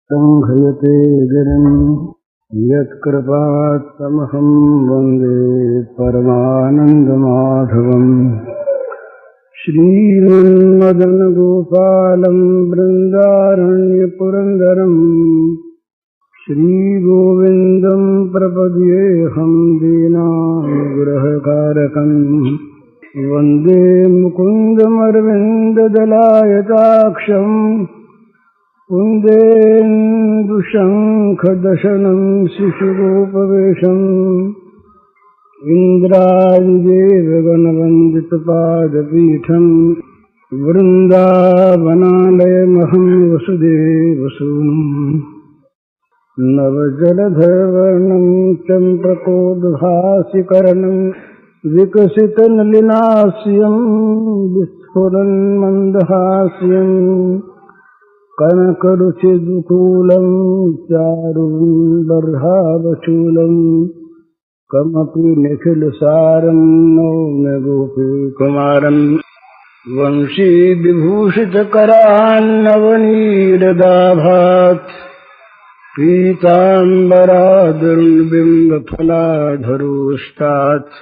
संघयते गिरिं यत्कृपात्तमहं वन्दे परमानन्दमाधवम्। श्रीमन्मदनगोपालं बृन्दारण्यपुरन्दरम् श्रीगोविन्दं प्रपद्येऽहं दीनानुग्रहकारकम्। वन्दे मुकुन्दमरविन्ददलायताक्षम् कुन्देन्दुशङ्खदशनं शिशुरूपवेशम्। इन्द्रादिदेवगणवन्दितपादपीठम् वृन्दावनालयमहं वसुदेवसूनुम्। नवजलधरवर्णं चम्प्रकोद्भासिकरणं विकसितनलिनास्यं विस्फुरन्मन्दहास्यम्। कनकरुचिदुकूलं चारुबर्हावचूलं कमपि निखिलसारं नौम्य गोपीकुमारम्। वंशीविभूषितकरान्नवनीरदाभात् पीताम्बरादुर्बिम्बफलाधरोष्टात्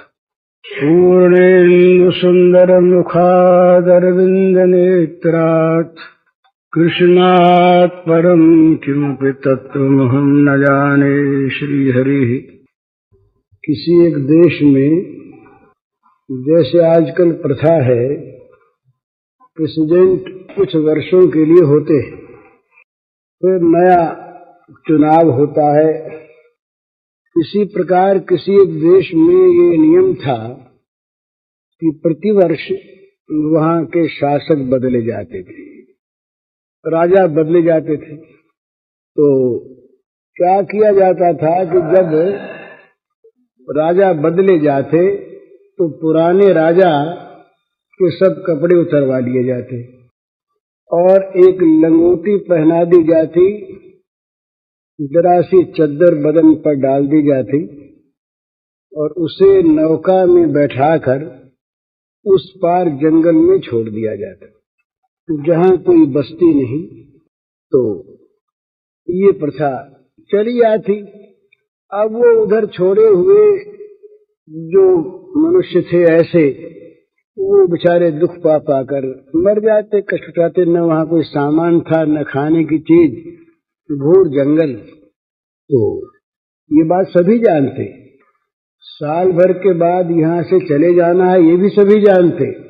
पूर्णेन्दुसुन्दरमुखादरविन्दनेत्रात् कृष्णात् परं किमपि तत्त्वमहं न जाने। श्रीहरिः। किसी एक देश में जैसे आजकल प्रथा है, प्रेसिडेंट कुछ वर्षों के लिए होते हैं, फिर नया चुनाव होता है। इसी प्रकार किसी एक देश में ये नियम था कि प्रतिवर्ष वहां के शासक बदले जाते थे, राजा बदले जाते थे। तो क्या किया जाता था कि जब राजा बदले जाते तो पुराने राजा के सब कपड़े उतरवा लिए जाते और एक लंगोटी पहना दी जाती, जरा सी चद्दर बदन पर डाल दी जाती और उसे नौका में बैठाकर उस पार जंगल में छोड़ दिया जाता, जहां कोई बस्ती नहीं। तो ये प्रथा चली आती। अब वो उधर छोड़े हुए जो मनुष्य थे ऐसे, वो बेचारे दुख पा पाकर मर जाते, कष्ट उठाते। न वहां कोई सामान था, न खाने की चीज, घोर जंगल। तो ये बात सभी जानते। साल भर के बाद यहाँ से चले जाना है, ये भी सभी जानते,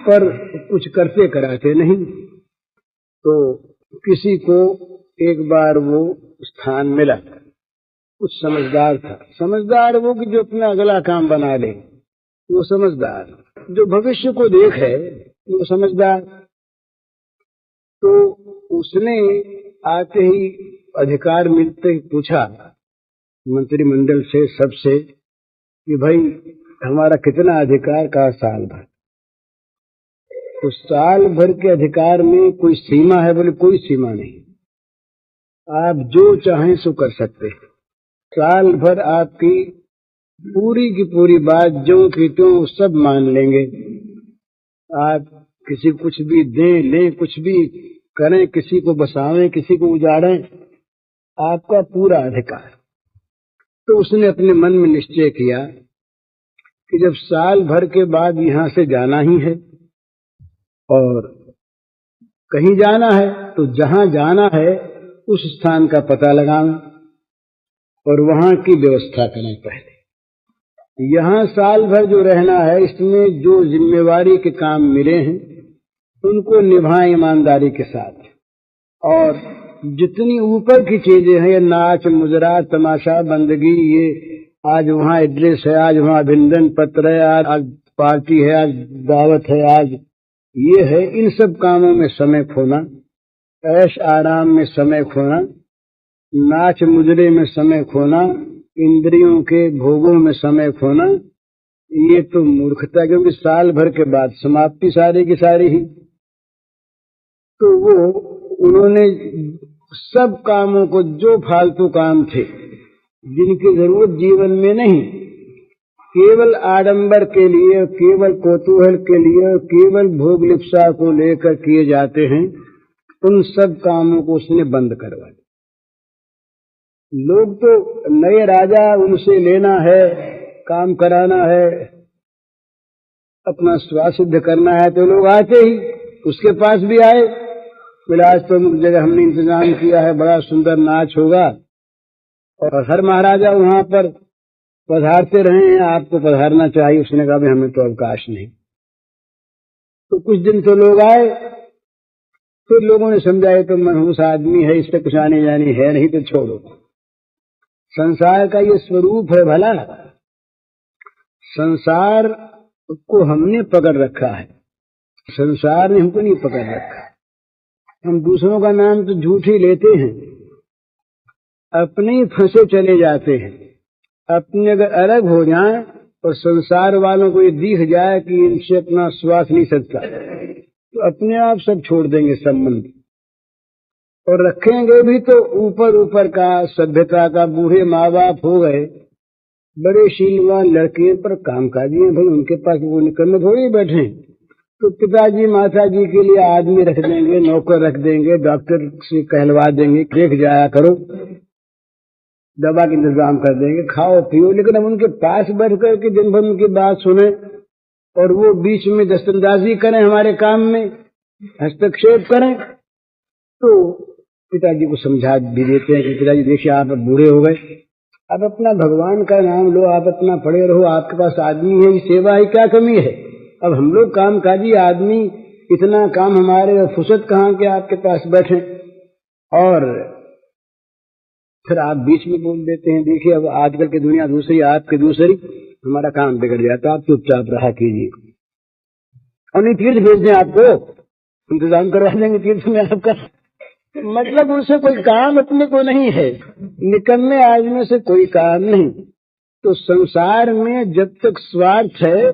पर कुछ करते कराते नहीं। तो किसी को एक बार वो स्थान मिला, कुछ समझदार था। समझदार वो कि जो अपना अगला काम बना ले, वो समझदार। जो भविष्य को देख है वो समझदार। तो उसने आते ही अधिकार मिलते ही पूछा मंत्रिमंडल से, सबसे, कि भाई हमारा कितना अधिकार का? साल भर। तो साल भर के अधिकार में कोई सीमा है? बोले कोई सीमा नहीं, आप जो चाहें सो कर सकते हैं। साल भर आपकी पूरी की पूरी बात जो की त्यों सब मान लेंगे। आप किसी को कुछ भी दें लें, कुछ भी करें, किसी को बसावें, किसी को उजाड़ें, आपका पूरा अधिकार। तो उसने अपने मन में निश्चय किया कि जब साल भर के बाद यहाँ से जाना ही है और कहीं जाना है, तो जहां जाना है उस स्थान का पता लगाएं और वहां की व्यवस्था करें। पहले यहाँ साल भर जो रहना है, इसमें जो जिम्मेवारी के काम मिले हैं उनको निभाएं ईमानदारी के साथ। और जितनी ऊपर की चीजें हैं, ये नाच मुजरा तमाशा बंदगी, ये आज वहाँ एड्रेस है, आज वहाँ अभिनंदन पत्र है, आज पार्टी है, आज दावत है, आज ये है, इन सब कामों में समय खोना, ऐश आराम में समय खोना, नाच मुजरे में समय खोना, इंद्रियों के भोगों में समय खोना, ये तो मूर्खता। क्योंकि साल भर के बाद समाप्ति सारी की सारी ही। तो वो उन्होंने सब कामों को, जो फालतू काम थे जिनकी जरूरत जीवन में नहीं, केवल आडंबर के लिए, केवल कौतूहल के लिए, केवल भोग लिप्सा को लेकर किए जाते हैं, उन सब कामों को उसने बंद करवा दिया। लोग तो नए राजा, उनसे लेना है, काम कराना है, अपना स्वार्थ सिद्ध करना है, तो लोग आते ही उसके पास भी आए। बोले आज तो जगह हमने इंतजाम किया है, बड़ा सुंदर नाच होगा, और हर महाराजा वहां पर पधारते रहे हैं, आपको पधारना चाहिए। उसने कहा भाई हमें तो अवकाश नहीं। तो कुछ दिन तो लोग आए, फिर लोगों ने समझा ये तो मनहूस आदमी है, इस पे कुछ आने जाने है नहीं, तो छोड़ो। संसार का ये स्वरूप है भला, संसार को हमने पकड़ रखा है, संसार ने हमको नहीं पकड़ रखा। हम दूसरों का नाम तो झूठ ही लेते हैं, अपने ही फंसे चले जाते हैं। अपने अगर अलग हो जाएं और संसार वालों को ये दिख जाए कि इनसे अपना स्वार्थ नहीं सकता, तो अपने आप सब छोड़ देंगे संबंध, और रखेंगे भी तो ऊपर ऊपर का, सभ्यता का। बूढ़े माँ बाप हो गए, बड़े शीलवान लड़के पर कामकाजी हैं, भाई उनके पास वो निकलने थोड़ी बैठे, तो पिताजी माताजी के लिए आदमी रख देंगे, नौकर रख देंगे, डॉक्टर से कहलवा देंगे, देख जाया करो, दवा का इंतजाम कर देंगे, खाओ पियो। लेकिन हम उनके पास बैठ करके दिन भर उनकी बात सुने और वो बीच में दस्तंदाजी करें, हमारे काम में हस्तक्षेप करें, तो पिताजी को समझा भी देते हैं कि पिताजी देखिए आप बूढ़े हो गए, अब अपना भगवान का नाम लो, आप अपना पड़े रहो, आपके पास आदमी है, ये सेवा है, क्या कमी है। अब हम लोग कामकाजी आदमी, इतना काम हमारे, फुर्सत कहाँ के आपके पास बैठे, और फिर आप बीच में बोल देते हैं देखिए अब आजकल की दुनिया दूसरी, आपकी दूसरी, हमारा काम बिगड़ जाता, आप चुपचाप रहा कीजिए। और नहीं तीर्थ भेज दें, आपको इंतजाम करवा देंगे तीर्थ में आपका। मतलब उनसे कोई काम अपने को नहीं है, निकलने आदमी से कोई काम नहीं। तो संसार में जब तक स्वार्थ है,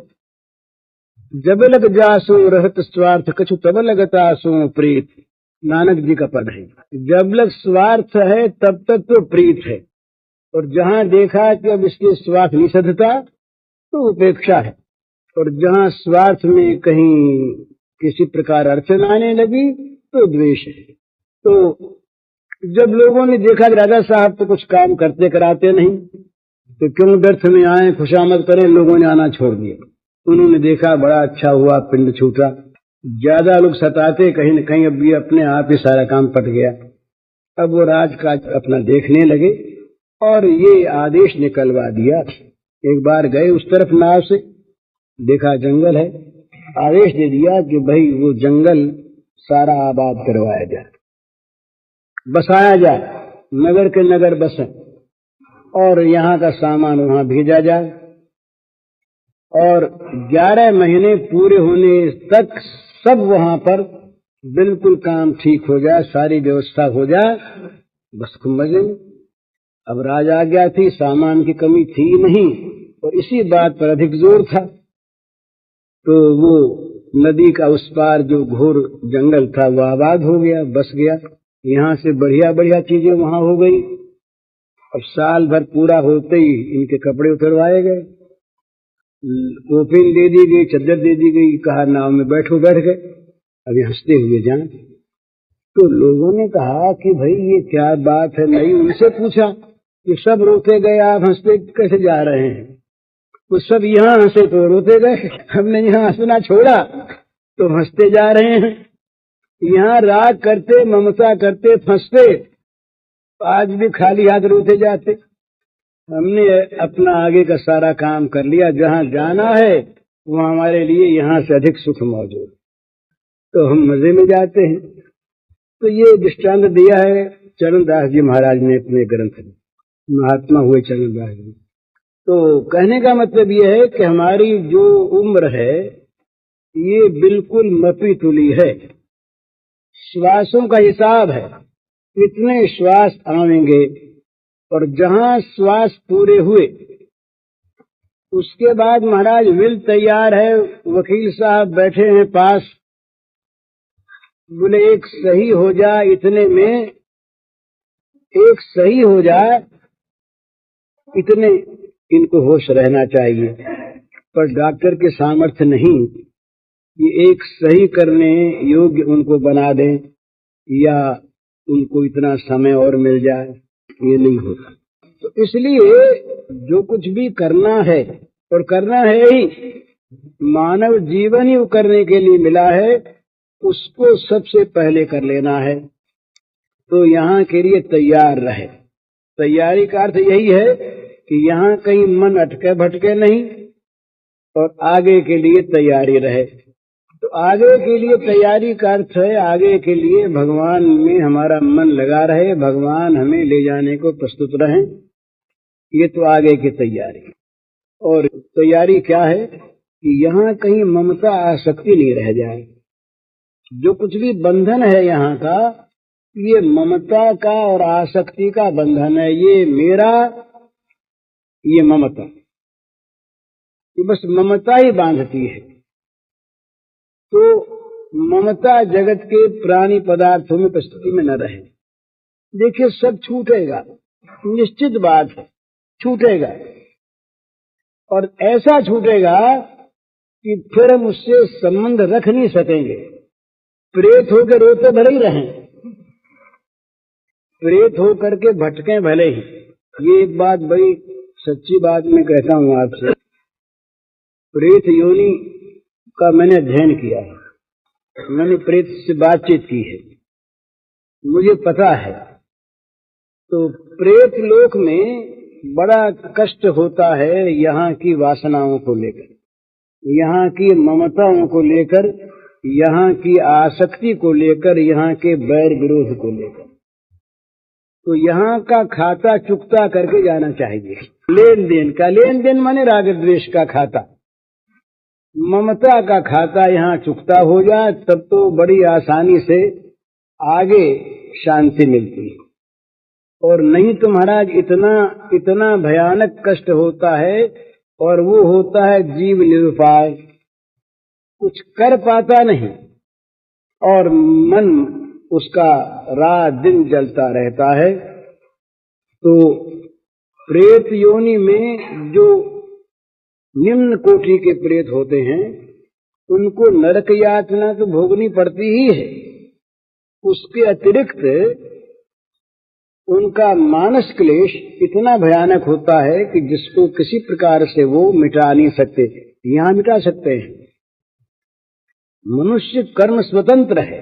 जब लग जासो रहत स्वार्थ कछु तब लगता सो प्रीत, नानक जी का पद है। जब लग स्वार्थ है तब तक तो प्रीत है, और जहां देखा कि अब इसके स्वार्थ नहीं सधता तो उपेक्षा है, और जहां स्वार्थ में कहीं किसी प्रकार अड़चन आने लगी तो द्वेष है। तो जब लोगों ने देखा कि राजा साहब तो कुछ काम करते कराते नहीं, तो क्यों व्यर्थ में आए, खुशामद करें, लोगों ने आना छोड़ दिया। उन्होंने देखा बड़ा अच्छा हुआ, पिंड छूटा, ज्यादा लोग सताते कहीं न कहीं, अब ये अपने आप ही सारा काम पट गया। अब वो राजकाज अपना देखने लगे और ये आदेश निकलवा दिया। एक बार गए उस तरफ नाव से, देखा जंगल है, आदेश दे दिया कि भाई वो जंगल सारा आबाद करवाया जाए, बसाया जाए, नगर के नगर बसें, और यहाँ का सामान वहां भेजा जाए, और 11 महीने पूरे होने तक सब वहां पर बिल्कुल काम ठीक हो जाए, सारी व्यवस्था हो जाए, बस खूब मजे में। अब राज आ गया थी, सामान की कमी थी नहीं, और इसी बात पर अधिक जोर था। तो वो नदी का उस पार जो घोर जंगल था वो आबाद हो गया, बस गया। यहाँ से बढ़िया बढ़िया चीजें वहां हो गई। अब साल भर पूरा होते ही इनके कपड़े उतरवाए गए, कोफिन दे दी गई, चद्दर दे दी गई, कहा नाव में बैठो, बैठ गए। अभी हंसते हुए जाए। तो लोगों ने कहा कि भाई ये क्या बात है, नहीं उनसे पूछा कि सब रोते गए, आप हंसते कैसे जा रहे हैं। वो सब यहाँ हंसे तो रोते गए, हमने यहाँ हंसना छोड़ा तो हंसते जा रहे हैं। यहाँ राग करते, ममता करते, फंसते, आज भी खाली हाथ रोते जाते। हमने अपना आगे का सारा काम कर लिया, जहाँ जाना है वो हमारे लिए यहाँ से अधिक सुख मौजूद, तो हम मजे में जाते हैं। तो ये दृष्टांत दिया है चरणदास जी महाराज ने अपने ग्रंथ में, महात्मा हुए चरणदास जी। तो कहने का मतलब ये है कि हमारी जो उम्र है ये बिल्कुल मपी तुली है, श्वासों का हिसाब है, इतने श्वास आएंगे, और जहां श्वास पूरे हुए उसके बाद महाराज विल तैयार है, वकील साहब बैठे हैं पास, बोले एक सही हो जाए, इतने में एक सही हो जाए, इतने इनको होश रहना चाहिए। पर डॉक्टर के सामर्थ्य नहीं ये एक सही करने योग्य उनको बना दें, या उनको इतना समय और मिल जाए, ये नहीं होता। तो इसलिए जो कुछ भी करना है, और करना है ही, मानव जीवन ही करने के लिए मिला है, उसको सबसे पहले कर लेना है। तो यहाँ के लिए तैयार रहे। तैयारी का अर्थ यही है कि यहाँ कहीं मन अटके भटके नहीं, और आगे के लिए तैयारी रहे। तो आगे के लिए तैयारी का अर्थ है, आगे के लिए भगवान में हमारा मन लगा रहे, भगवान हमें ले जाने को प्रस्तुत रहे। ये तो आगे की तैयारी। और तैयारी क्या है कि यहाँ कहीं ममता आसक्ति नहीं रह जाए। जो कुछ भी बंधन है यहाँ का, ये ममता का और आसक्ति का बंधन है। ये मेरा, ये ममता, ये बस ममता ही बांधती है। तो ममता जगत के प्राणी पदार्थों में प्रस्तुति में न रहे। देखिए, सब छूटेगा, निश्चित बात है, छूटेगा। और ऐसा छूटेगा कि फिर हम उससे संबंध रख नहीं सकेंगे। प्रेत होकर रोते भले ही रहें, प्रेत होकर के भटकें भले ही। ये एक बात बड़ी सच्ची बात मैं कहता हूं आपसे। प्रेत योनि का मैंने अध्ययन किया है, मैंने प्रेत से बातचीत की है, मुझे पता है। तो प्रेत लोक में बड़ा कष्ट होता है यहाँ की वासनाओं को लेकर, यहाँ की ममताओं को लेकर, यहाँ की आसक्ति को लेकर, यहाँ के बैर विरोध को लेकर। तो यहाँ का खाता चुकता करके जाना चाहिए। लेन देन का, लेन देन माने राग द्वेष का खाता, ममता का खाता यहाँ चुकता हो जाए, तब तो बड़ी आसानी से आगे शांति मिलती है। और नहीं तो महाराज इतना भयानक कष्ट होता है, और वो होता है जीव निरुपाय, कुछ कर पाता नहीं, और मन उसका रात दिन जलता रहता है। तो प्रेत योनि में जो निम्न कोटि के प्रेत होते हैं, उनको नरक यातना तो भोगनी पड़ती ही है। उसके अतिरिक्त उनका मानस क्लेश इतना भयानक होता है कि जिसको किसी प्रकार से वो मिटा नहीं सकते। यहाँ मिटा सकते हैं, मनुष्य कर्म स्वतंत्र है,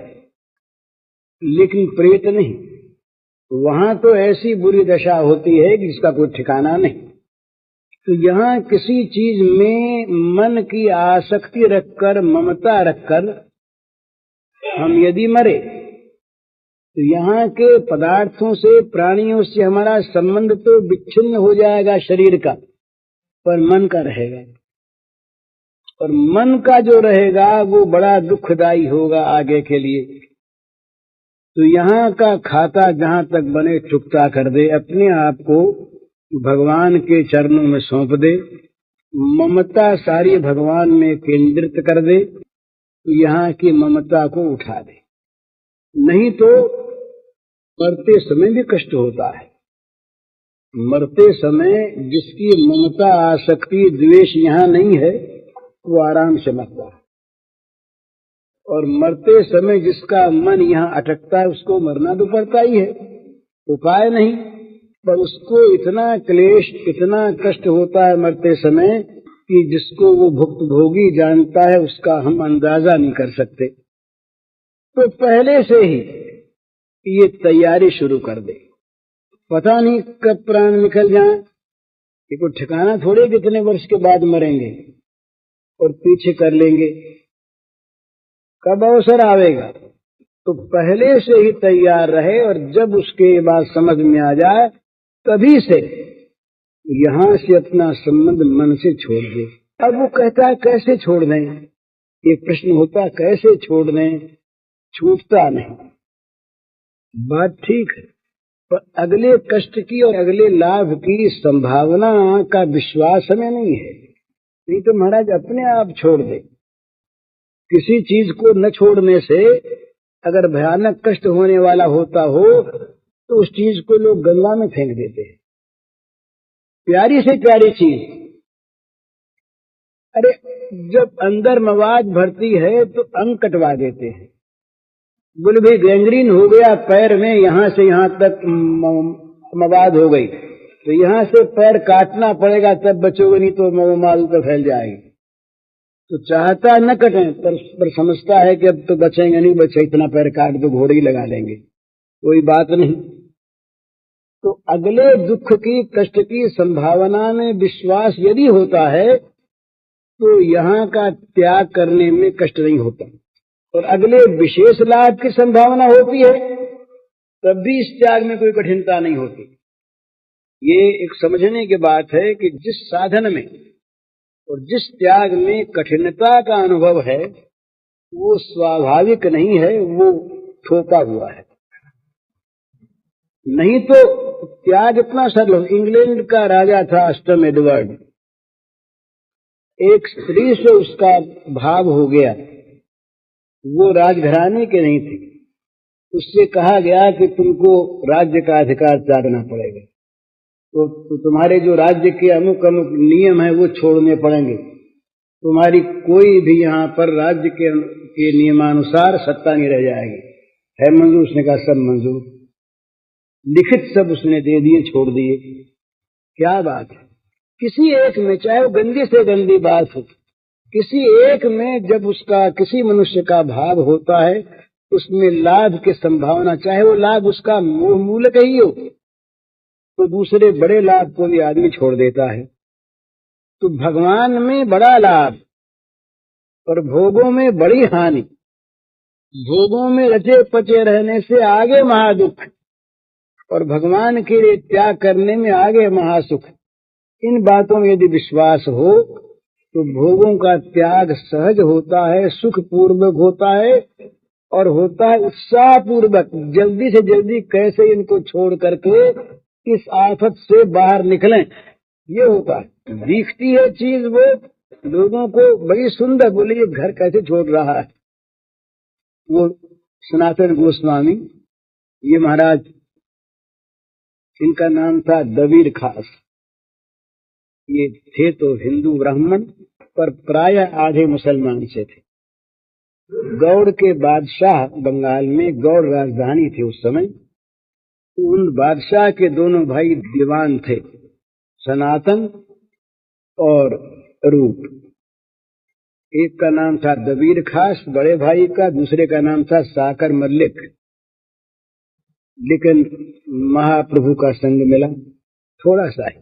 लेकिन प्रेत नहीं। वहां तो ऐसी बुरी दशा होती है कि जिसका कोई ठिकाना नहीं। तो यहाँ किसी चीज में मन की आसक्ति रखकर, ममता रखकर हम यदि मरे, तो यहाँ के पदार्थों से, प्राणियों से हमारा संबंध तो विच्छिन्न हो जाएगा शरीर का, पर मन का रहेगा। और मन का जो रहेगा वो बड़ा दुखदायी होगा आगे के लिए। तो यहाँ का खाता जहाँ तक बने चुकता कर दे, अपने आप को भगवान के चरणों में सौंप दे, ममता सारी भगवान में केंद्रित कर दे, तो यहाँ की ममता को उठा दे। नहीं तो मरते समय भी कष्ट होता है। मरते समय जिसकी ममता आसक्ति द्वेष यहाँ नहीं है, वो आराम से मरता है। और मरते समय जिसका मन यहाँ अटकता है, उसको मरना तो पड़ता ही है, उपाय नहीं। पर उसको इतना क्लेश, इतना कष्ट होता है मरते समय कि जिसको वो भुक्तभोगी जानता है, उसका हम अंदाजा नहीं कर सकते। तो पहले से ही ये तैयारी शुरू कर दे। पता नहीं कब प्राण निकल जाए, ये कोई ठिकाना थोड़े कितने वर्ष के बाद मरेंगे और पीछे कर लेंगे, कब अवसर आवेगा। तो पहले से ही तैयार रहे, और जब उसके बाद समझ में आ जाए, तभी से यहां से अपना संबंध मन से छोड़ दे। अब वो कहता है कैसे छोड़ दें, ये प्रश्न होता है, कैसे छोड़ दें, छूटता नहीं। बात ठीक है, पर अगले कष्ट की और अगले लाभ की संभावना का विश्वास हमें नहीं है। नहीं तो महाराज अपने आप छोड़ दे। किसी चीज को न छोड़ने से अगर भयानक कष्ट होने वाला होता हो, तो उस चीज को लोग गंगा में फेंक देते हैं। प्यारी से प्यारी चीज, अरे जब अंदर मवाद भरती है तो अंग कटवा देते हैं। बोले भाई गैंग्रीन हो गया पैर में, यहां से यहां तक मवाद हो गई, तो यहां से पैर काटना पड़ेगा तब बचोगे, नहीं तो माल तो फैल जाएगी। तो चाहता न कटे पर समझता है कि अब तो बचेंगे नहीं, बचे इतना पैर काट दो घोड़े ही लगा लेंगे, कोई बात नहीं। तो अगले दुख की कष्ट की संभावना में विश्वास यदि होता है तो यहाँ का त्याग करने में कष्ट नहीं होता, और अगले विशेष लाभ की संभावना होती है तब भी इस त्याग में कोई कठिनता नहीं होती। ये एक समझने की बात है कि जिस साधन में और जिस त्याग में कठिनता का अनुभव है वो स्वाभाविक नहीं है, वो थोपा हुआ है। नहीं तो त्याग इतना सरल। इंग्लैंड का राजा था अष्टम एडवर्ड, एक स्त्री से उसका भाव हो गया, वो राजघराने के नहीं थी, उससे कहा गया कि तुमको राज्य का अधिकार त्यागना पड़ेगा, तो तुम्हारे जो राज्य के अमुक अमुक नियम है वो छोड़ने पड़ेंगे, तुम्हारी कोई भी यहाँ पर राज्य के नियमानुसार सत्ता नहीं रह जाएगी। है मंजूर? उसने कहा सब मंजूर, लिखित सब उसने दे दिए, छोड़ दिए। क्या बात है। किसी एक में, चाहे वो गंदी से गंदी बात हो, किसी एक में जब उसका किसी मनुष्य का भाव होता है उसमें लाभ की संभावना, चाहे वो लाभ उसका मूलक ही हो, तो दूसरे बड़े लाभ को भी आदमी छोड़ देता है। तो भगवान में बड़ा लाभ और भोगों में बड़ी हानि, भोगों में रचे पचे रहने से आगे महादुख और भगवान के लिए त्याग करने में आगे महासुख। इन बातों में यदि विश्वास हो तो भोगों का त्याग सहज होता है, सुख पूर्वक होता है, और होता है उत्साह पूर्वक। जल्दी से जल्दी कैसे इनको छोड़ करके इस आफत से बाहर निकलें, ये होता है। दिखती है चीज वो लोगों को बड़ी सुंदर, बोले ये घर कैसे छोड़ रहा है। वो सनातन गोस्वामी, ये महाराज, इनका नाम था दबीर खास। ये थे तो हिंदू ब्राह्मण, पर प्राय आधे मुसलमान से थे। गौड़ के बादशाह, बंगाल में गौड़ राजधानी थी उस समय, उन बादशाह के दोनों भाई दीवान थे, सनातन और रूप। एक का नाम था दबीर खास बड़े भाई का, दूसरे का नाम था साकर मल्लिक। लेकिन महाप्रभु का संग मिला, थोड़ा सा ही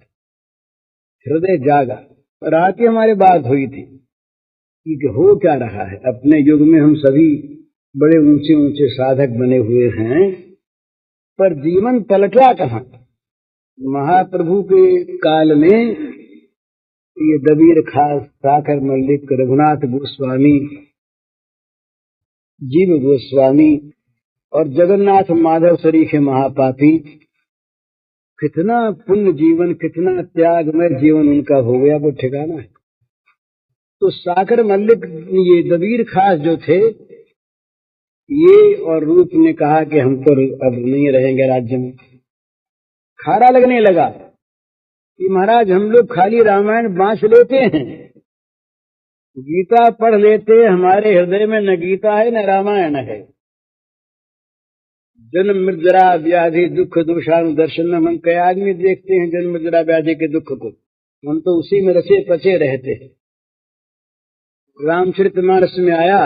हृदय जागा। रात ही हमारी बात हुई थी कि हो क्या रहा है। अपने युग में हम सभी बड़े ऊंचे ऊंचे साधक बने हुए हैं, पर जीवन पलटा कहाँ। महाप्रभु के काल में ये दबीर खास, साकर मल्लिक, रघुनाथ गोस्वामी, जीव गोस्वामी और जगन्नाथ माधव सरीखे महापापी, कितना पुण्य जीवन, कितना त्यागमय जीवन उनका हो गया, वो ठिकाना है। तो साकर मल्लिक, ये दबीर खास जो थे, ये और रूप ने कहा कि हम तो अब नहीं रहेंगे राज्य में। खारा लगने लगा कि महाराज हम लोग खाली रामायण बांच लेते हैं, गीता पढ़ लेते हैं, हमारे हृदय में न गीता है न रामायण है। जन्म मृत्यु व्याधि दुख दोषानुदर्शन, हम कई आदमी देखते हैं जन्म मृत्यु व्याधि के दुख को, हम तो उसी में रचे पचे रहते हैं। रामचरितमानस में आया,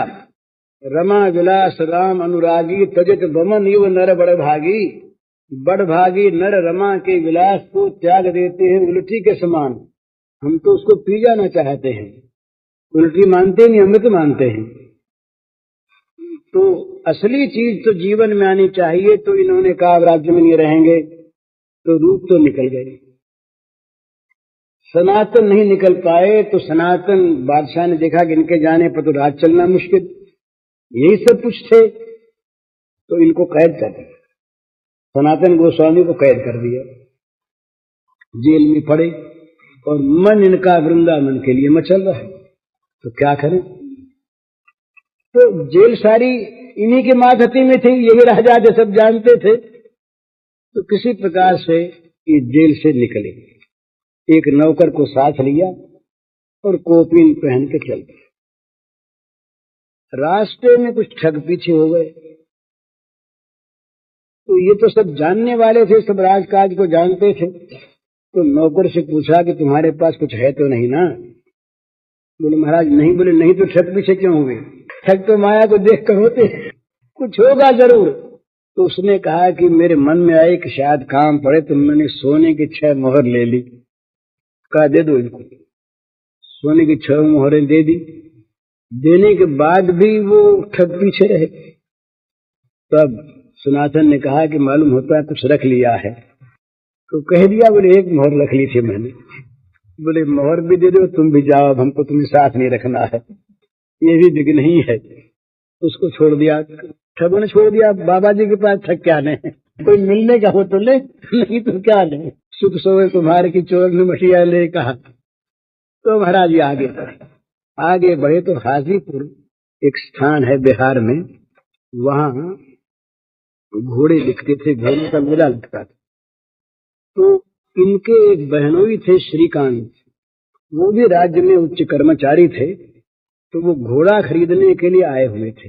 रमा विलास राम अनुरागी, तजित बमन युव नर बड़ भागी। बड़ भागी नर रमा के विलास को त्याग देते हैं उल्टी के समान। हम तो उसको पी जाना चाहते हैं, उल्टी मानते नहीं, अमृत मानते हैं। तो असली चीज तो जीवन में आनी चाहिए। तो इन्होंने कहा राज्य में नहीं रहेंगे, तो रूप तो निकल गए। सनातन नहीं निकल पाए, तो सनातन बादशाह ने देखा कि इनके जाने पर तो राज चलना मुश्किल, यही सब कुछ थे, तो इनको कैद कर दिया। सनातन गोस्वामी को कैद कर दिया, जेल में पड़े, और मन इनका वृंदावन के लिए मचल रहा है। तो क्या करें। तो जेल सारी इन्हीं के माधती में थी, ये भी राजा थे, सब जानते थे। तो किसी प्रकार से ये जेल से निकले, एक नौकर को साथ लिया और कोपीन पहन के चल पड़े। रास्ते में कुछ ठग पीछे हो गए, तो ये तो सब जानने वाले थे, सब राजकाज को जानते थे। तो नौकर से पूछा कि तुम्हारे पास कुछ है तो नहीं ना? बोले महाराज नहीं। बोले नहीं तो ठग पीछे क्यों हुए? ठग तो माया को देख कर होते, कुछ होगा जरूर। तो उसने कहा कि मेरे मन में आए कि शायद काम पड़े, तो मैंने सोने की 6 मोहर ले ली। कहा दे दो इनको। सोने की 6 मोहरें दे दी। देने के बाद भी वो ठग पीछे रहे। तब सनातन ने कहा कि मालूम होता है कुछ रख लिया है। तो कह दिया। बोले 1 मोहर रख ली थी मैंने। बोले मोहर भी दे दो, तुम भी जाओ, अब हमको तुम्हें साथ नहीं रखना है, ये भी विघ्न ही है। उसको छोड़ दिया, ठगों ने छोड़ दिया। बाबा जी के पास ठग क्या ले, कोई मिलने का हो तो ले, नहीं तो क्या ले। सुख सोए तुम्हारे की चोर में मटिया ले कहा। तो महाराज जी आगे बढ़े तो हाजीपुर एक स्थान है बिहार में, वहां घोड़े दिखते थे, घोड़ों का मेला लगता था। तो इनके एक बहनोई थे श्रीकांत, वो भी राज्य में उच्च कर्मचारी थे। तो वो घोड़ा खरीदने के लिए आए हुए थे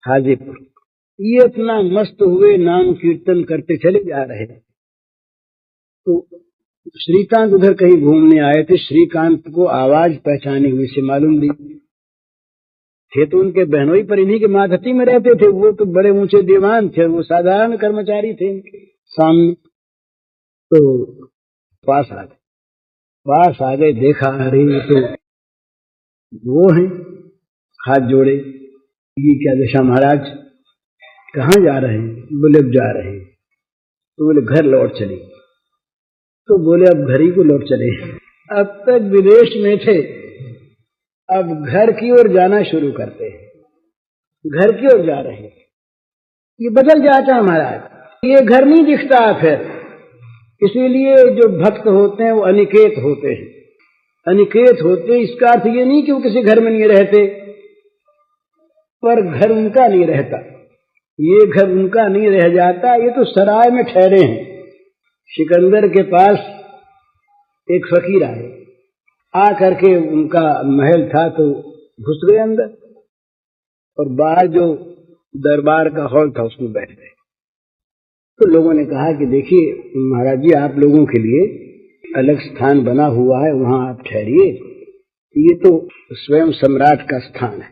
हाजीपुर। ये इतना मस्त हुए, नाम कीर्तन करते चले जा रहे। तो श्रीकांत उधर कहीं घूमने आए थे। श्रीकांत को आवाज पहचानी हुई से मालूम दी। थे तो उनके बहनोई पर इन्हीं के माधती में रहते थे। वो तो बड़े ऊंचे दीवान थे, वो साधारण कर्मचारी थे इनके सामने। तो पास आ गए, देखा अरे तो वो हैं, हाथ जोड़े। ये क्या दशा महाराज, कहाँ जा रहे हैं? बोले अब जा रहे हैं। तो बोले घर लौट चले। तो बोले अब घर ही को लौट चले। अब तक विदेश में थे, अब घर की ओर जाना शुरू करते हैं, घर की ओर जा रहे हैं। ये बदल जाता है महाराज, ये घर नहीं दिखता फिर। इसीलिए जो भक्त होते हैं वो अनिकेत होते हैं। अनिकेत होते इसका अर्थ ये नहीं कि वो किसी घर में नहीं रहते, पर घर उनका नहीं रहता। ये घर उनका नहीं रह जाता, ये तो सराय में ठहरे हैं। सिकंदर के पास एक फकीर आए, आ करके उनका महल था तो घुस गए अंदर, और बाहर जो दरबार का हॉल था उसमें बैठ गए। तो लोगों ने कहा कि देखिए महाराज जी, आप लोगों के लिए अलग स्थान बना हुआ है, वहां आप ठहरिए, ये तो स्वयं सम्राट का स्थान है,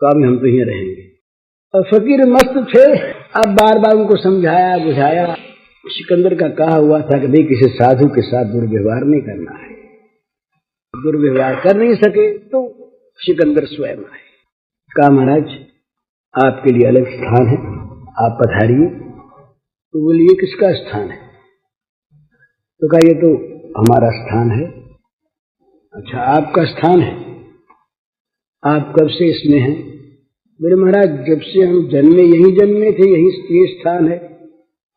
तो अब हम तो यहीं रहेंगे। और फकीर मस्त थे। अब बार बार उनको समझाया बुझाया। सिकंदर का कहा हुआ था कि भाई किसी साधु के साथ दुर्व्यवहार नहीं करना है। दुर्व्यवहार कर नहीं सके तो सिकंदर स्वयं आए। कहा महाराज आपके लिए अलग स्थान है, आप पधारिए। तो बोलिए किसका स्थान है? तो कहा ये तो हमारा स्थान है। अच्छा आपका स्थान है, आप कब से इसमें हैं? बोले महाराज जब से हम जन्मे, यही जन्मे थे, यही ये स्थान है।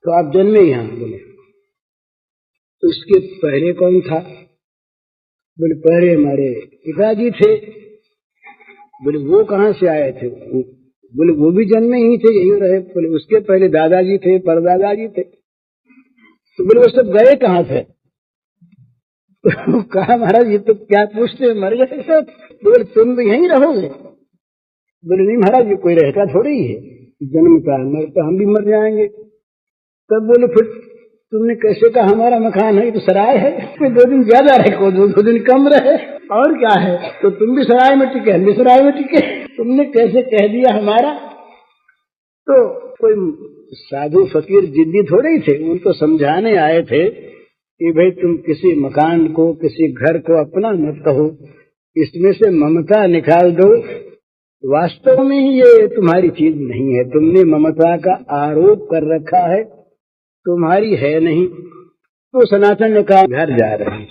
तो आप जन्मे यहाँ? बोले तो इसके पहले कौन था? बोले पहले हमारे पिताजी थे। बोले वो कहाँ से आए थे? बोले वो भी जन्मे ही थे, यही रहे। बोले उसके पहले दादाजी थे, परदादाजी थे। तो बोले वो सब गए कहाँ थे? तो कहा महाराज ये तो क्या पूछते, मर गए सब। बोले तुम भी यहीं रहोगे? बोले नहीं महाराज ये कोई रहता थोड़ी है, जन्मता है, मरता हम भी मर जाएंगे। तब बोले फिर तुमने कैसे कहा हमारा मकान है, ये तो सराय है, इसमें 2 दिन ज्यादा रहे, 2 दिन कम रहे, और क्या है? तो तुम भी सराय में टिके, हम भी सराय में टिके, तुमने कैसे कह दिया हमारा? तो कोई साधु फकीर जिद्दी थोड़े ही थे, उनको समझाने आए थे कि भाई तुम किसी मकान को, किसी घर को अपना मत कहो, इसमें से ममता निकाल दो। वास्तव में ये तुम्हारी चीज नहीं है, तुमने ममता का आरोप कर रखा है, तुम्हारी है नहीं। तो सनातन ने कहा घर जा रहे हैं।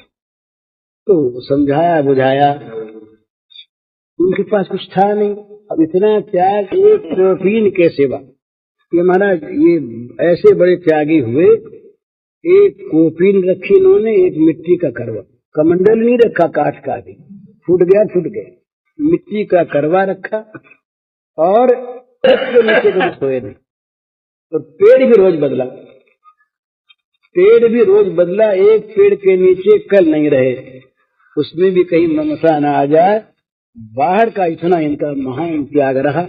तो समझाया बुझाया, उनके पास कुछ था नहीं। अब इतना त्याग एक प्रोटीन के सेवा, ये महाराज ये ऐसे बड़े त्यागी हुए। एक कोपीन रखी इन्होंने, एक मिट्टी का करवा, कमंडल नहीं रखा काठ का, भी फूट गया, मिट्टी का करवा रखा, और नीचे कभी सोए नहीं। तो पेड़ भी रोज बदला, एक पेड़ के नीचे कल नहीं रहे, उसमें भी कहीं ममता न आ जाए। बाहर का इतना इनका महान त्याग रहा।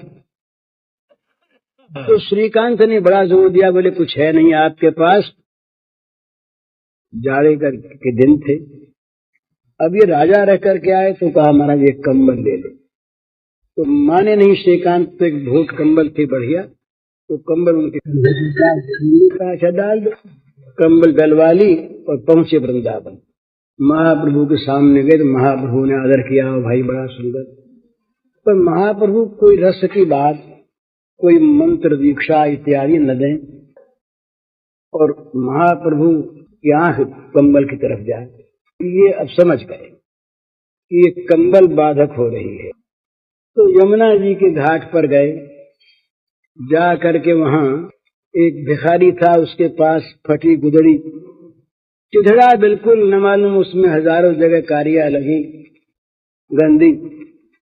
तो श्रीकांत ने बड़ा जोर दिया, बोले कुछ है नहीं आपके पास? जाड़े के दिन थे। अब ये राजा रह करके आए तो कहा महाराज एक कंबल ले लो। तो माने नहीं श्रीकांत, तो एक भूत कंबल थी बढ़िया, तो कंबल उनके अच्छा डाल दो। कंबल डलवा ली और पहुंचे वृंदावन। महाप्रभु के सामने गए तो महाप्रभु ने आदर किया, भाई बड़ा सुंदर। पर महाप्रभु कोई रस की बात, कोई मंत्र दीक्षा इत्यादि न दें, और महाप्रभु की आंख कंबल की तरफ जाए। ये अब समझ गए कि ये कंबल बाधक हो रही है। तो यमुना जी के घाट पर गए, जा करके वहां एक भिखारी था, उसके पास फटी गुदड़ी, चिथड़ा बिल्कुल न मालूम, उसमें हजारों जगह कारियां लगी गंदी।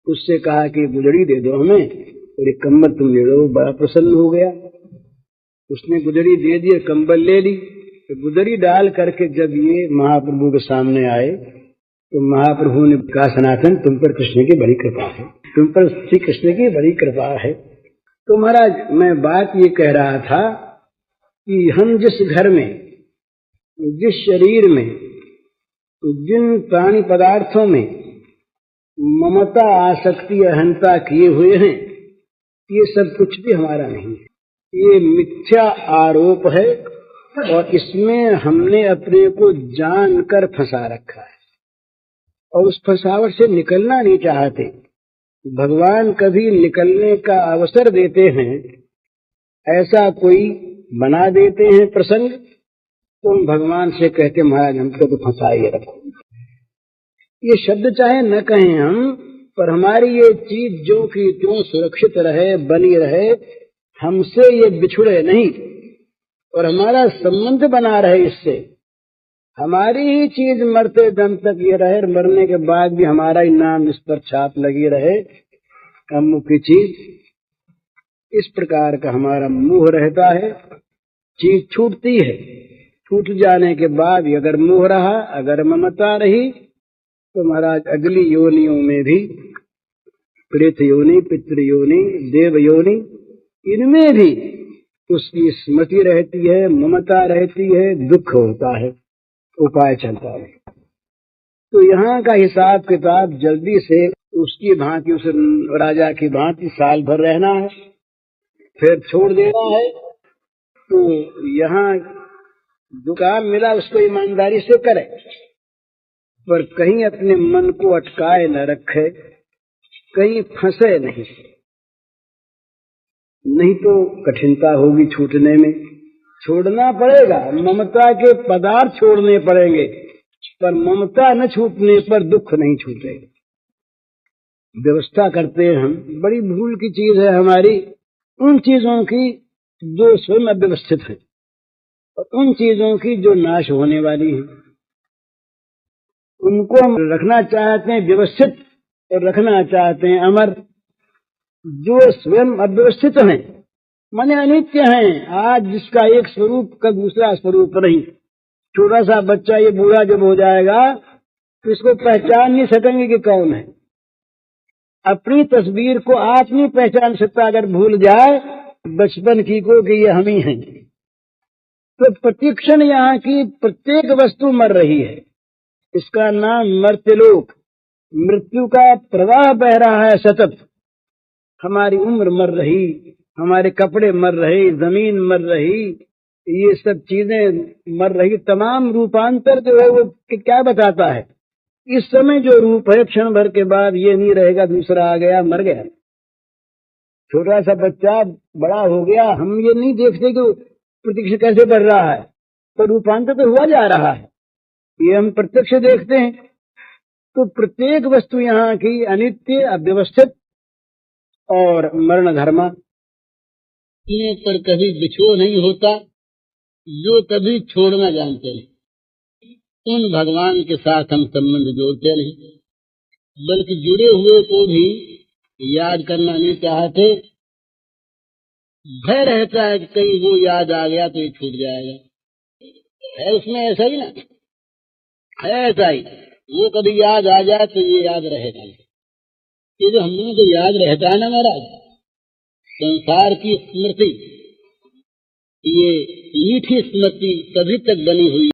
उससे कहा कि गुदड़ी दे दो हमें और एक कंबल तुम ले लो। बड़ा प्रसन्न हो गया, उसने गुदड़ी दे दी, कंबल ले ली। तो गुदड़ी डाल करके जब ये महाप्रभु के सामने आए तो महाप्रभु ने कहा, सनातन तुम पर कृष्ण की बड़ी कृपा है, तुम पर श्री कृष्ण की बड़ी कृपा है। तो महाराज मैं बात ये कह रहा था कि हम जिस घर में, जिस शरीर में, जिन प्राणी पदार्थों में ममता आसक्ति अहंता किए हुए हैं, ये सब कुछ भी हमारा नहीं है। ये मिथ्या आरोप है और इसमें हमने अपने को जानकर फंसा रखा है और उस फंसावट से निकलना नहीं चाहते। भगवान कभी निकलने का अवसर देते हैं, ऐसा कोई बना देते हैं प्रसंग, तो हम भगवान से कहते महाराज हमको तो फंसाइए रखो। ये शब्द चाहे न कहें हम, पर हमारी ये चीज जो कि त्यों सुरक्षित रहे, बनी रहे, हमसे ये बिछुड़े नहीं और हमारा संबंध बना रहे इससे। हमारी ही चीज मरते दम तक ये रहे, मरने के बाद भी हमारा ही नाम इस पर छाप लगी रहे, अमुक की चीज। इस प्रकार का हमारा मोह रहता है। चीज छूटती है, छूट जाने के बाद अगर मोह रहा, अगर ममता रही, तो महाराज अगली योनियों में भी, प्रेत योनि, पितृ योनि, देव योनि, इनमें भी उसकी स्मृति रहती है, ममता रहती है, दुख होता है, उपाय चलता है। तो यहाँ का हिसाब किताब जल्दी से उसकी भांति, उस राजा की भांति साल भर रहना है, फिर छोड़ देना है। तो यहाँ जो काम मिला उसको ईमानदारी से करे, पर कहीं अपने मन को अटकाए न रखे, कहीं फंसे नहीं, नहीं तो कठिनता होगी छूटने में। छोड़ना पड़ेगा, ममता के पदार्थ छोड़ने पड़ेंगे, पर ममता न छूटने पर दुख नहीं छूटेगा। व्यवस्था करते हैं हम, बड़ी भूल की चीज है हमारी उन चीजों की जो स्वयं अव्यवस्थित है और उन चीजों की जो नाश होने वाली है। उनको हम रखना चाहते हैं व्यवस्थित और रखना चाहते हैं अमर। जो स्वयं अव्यवस्थित हैं, माने अनित्य हैं, आज जिसका एक स्वरूप का दूसरा स्वरूप नहीं। छोटा सा बच्चा ये बूढ़ा जब हो जाएगा तो इसको पहचान नहीं सकेंगे कि कौन है। अपनी तस्वीर को आप नहीं पहचान सकता अगर भूल जाए बचपन की को कि ये हम ही हैं। तो प्रतिक्षण यहाँ की प्रत्येक वस्तु मर रही है, इसका नाम मर्त्यलोक। मृत्यु का प्रवाह बह रहा है सतत। हमारी उम्र मर रही, हमारे कपड़े मर रहे, जमीन मर रही, ये सब चीजें मर रही। तमाम रूपांतर जो है वो क्या बताता है? इस समय जो रूप है क्षण भर के बाद ये नहीं रहेगा, दूसरा आ गया, मर गया। छोटा सा बच्चा बड़ा हो गया, हम ये नहीं देखते कि प्रत्यक्ष कैसे बढ़ रहा है, तो रूपांतर तो हुआ जा रहा है, ये हम प्रत्यक्ष देखते हैं। तो प्रत्येक वस्तु यहाँ की अनित्य, अव्यवस्थित और मरण धर्मा। इन पर कभी बिछोह नहीं होता, जो कभी छोड़ना जानते नहीं। उन भगवान के साथ हम संबंध जोड़ते नहीं, बल्कि जुड़े हुए को भी याद करना नहीं चाहते। भय रहता है कि कहीं वो याद आ गया तो ये छूट जाएगा। है उसमें ऐसा ही ना, है ऐसा ही। वो कभी याद आ जाए तो ये याद रहेगा। ये जो हम लोगों को याद रहता है ना महाराज, संसार की स्मृति, ये मीठी स्मृति तभी तक बनी हुई